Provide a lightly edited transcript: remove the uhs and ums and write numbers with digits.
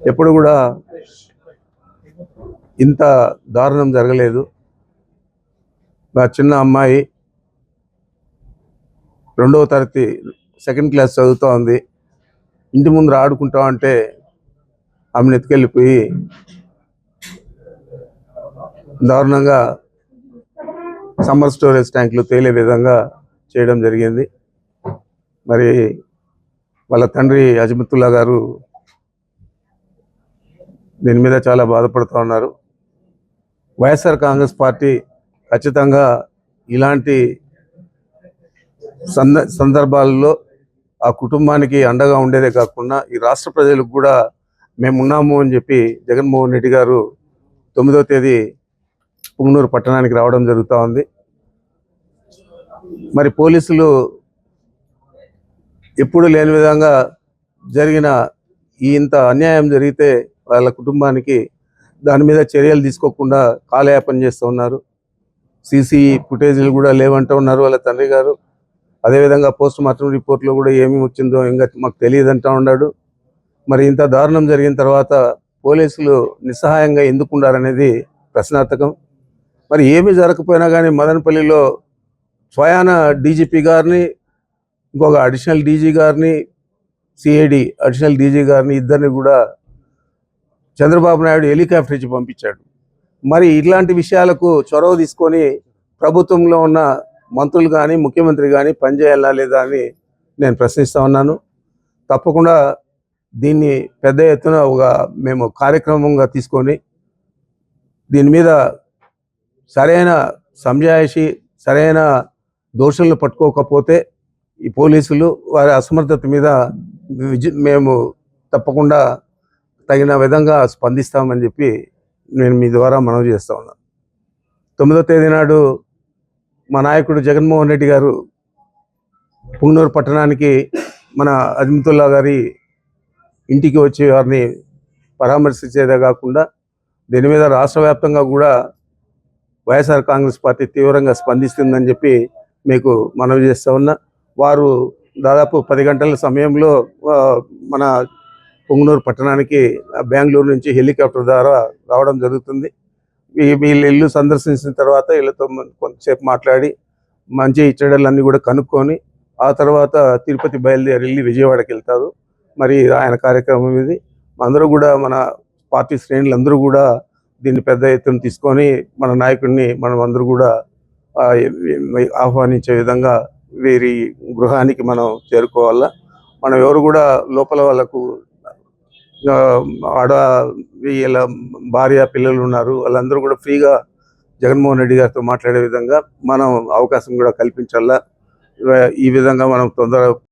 ఎప్పుడు కూడా ఇంత దారుణం జరగలేదు. మా చిన్న అమ్మాయి 2వ తరగతి సెకండ్ క్లాస్ చదువుతూ ఉంది. ఇంటి ముందర ఆడుకుంటా ఉంటే ఆమెను ఎత్తుకెళ్ళిపోయి దారుణంగా సమ్మర్ స్టోరేజ్ ట్యాంకులు తేలే విధంగా చేయడం జరిగింది. మరి వాళ్ళ తండ్రి అజమతుల్లా గారు దీని మీద చాలా బాధపడుతూ ఉన్నారు. వైఎస్ఆర్ కాంగ్రెస్ పార్టీ ఖచ్చితంగా ఇలాంటి సందర్భాల్లో ఆ కుటుంబానికి అండగా ఉండేదే కాకుండా ఈ రాష్ట్ర ప్రజలకు కూడా మేమున్నాము అని చెప్పి జగన్మోహన్ రెడ్డి గారు 9వ తేదీ పుంగనూరు పట్టణానికి రావడం జరుగుతూ ఉంది. మరి పోలీసులు ఎప్పుడు లేని విధంగా జరిగిన ఇంత అన్యాయం జరిగితే వాళ్ళ కుటుంబానికి దాని మీద చర్యలు తీసుకోకుండా కాలయాపన చేస్తూ ఉన్నారు. సీసీ ఫుటేజీలు కూడా లేవంటూ ఉన్నారు వాళ్ళ తండ్రి గారు. అదేవిధంగా పోస్ట్ మార్టం రిపోర్ట్లో కూడా ఏమి వచ్చిందో ఇంకా మాకు తెలియదంటూ ఉన్నాడు. మరి ఇంత దారుణం జరిగిన తర్వాత పోలీసులు నిస్సహాయంగా ఎందుకున్నారనేది ప్రశ్నార్థకం. మరి ఏమీ జరగకపోయినా కానీ మదనపల్లిలో స్వయాన డీజీపీ గారిని, ఇంకొక అడిషనల్ డీజీ గారిని, సిఐడి అడిషనల్ డీజీ గారిని ఇద్దరిని కూడా చంద్రబాబు నాయుడు హెలికాప్టర్ ఇచ్చి పంపించాడు. మరి ఇట్లాంటి విషయాలకు చొరవ తీసుకొని ప్రభుత్వంలో ఉన్న మంత్రులు కానీ ముఖ్యమంత్రి కానీ పనిచేయాలా లేదా అని నేను ప్రశ్నిస్తూ ఉన్నాను. తప్పకుండా దీన్ని పెద్ద ఎత్తున మేము కార్యక్రమంగా తీసుకొని దీని మీద సరైన సంజాయిషి, సరైన దోషులను పట్టుకోకపోతే ఈ పోలీసులు వారి అసమర్థత మీద మేము తప్పకుండా తగిన విధంగా స్పందిస్తామని చెప్పి నేను మీ ద్వారా మనవి చేస్తూ ఉన్నాను. 9వ తేదీ నాడు మా నాయకుడు జగన్మోహన్ రెడ్డి గారు పుంగనూరు పట్టణానికి మన అజమతుల్లా గారి ఇంటికి వచ్చి వారిని పరామర్శించేదే కాకుండా దీని మీద రాష్ట్ర వ్యాప్తంగా కూడా వైఎస్ఆర్ కాంగ్రెస్ పార్టీ తీవ్రంగా స్పందిస్తుందని చెప్పి మీకు మనవి చేస్తూ ఉన్నా. వారు దాదాపు 10 గంటల సమయంలో మన పుంగనూరు పట్టణానికి బెంగళూరు నుంచి హెలికాప్టర్ ద్వారా రావడం జరుగుతుంది. వీళ్ళ ఇల్లు సందర్శించిన తర్వాత వీళ్ళతో కొంతసేపు మాట్లాడి మంచి చెడ్డలన్నీ కూడా కనుక్కొని ఆ తర్వాత తిరుపతి బయలుదేరి వెళ్ళి విజయవాడకి వెళ్తారు. మరి ఆయన కార్యక్రమం ఇది. అందరూ కూడా మన పార్టీ శ్రేణులందరూ కూడా దీన్ని పెద్ద ఎత్తున తీసుకొని మన నాయకుడిని మనం అందరూ కూడా ఆహ్వానించే విధంగా వీరి గృహానికి మనం చేరుకోవాలా. మనం ఎవరు కూడా లోపల వాళ్ళకు వీళ్ళ భార్య పిల్లలు ఉన్నారు, వాళ్ళందరూ కూడా ఫ్రీగా జగన్మోహన్ రెడ్డి గారితో మాట్లాడే విధంగా మనం అవకాశం కూడా కల్పించాలా. ఈ విధంగా మనం తొందరగా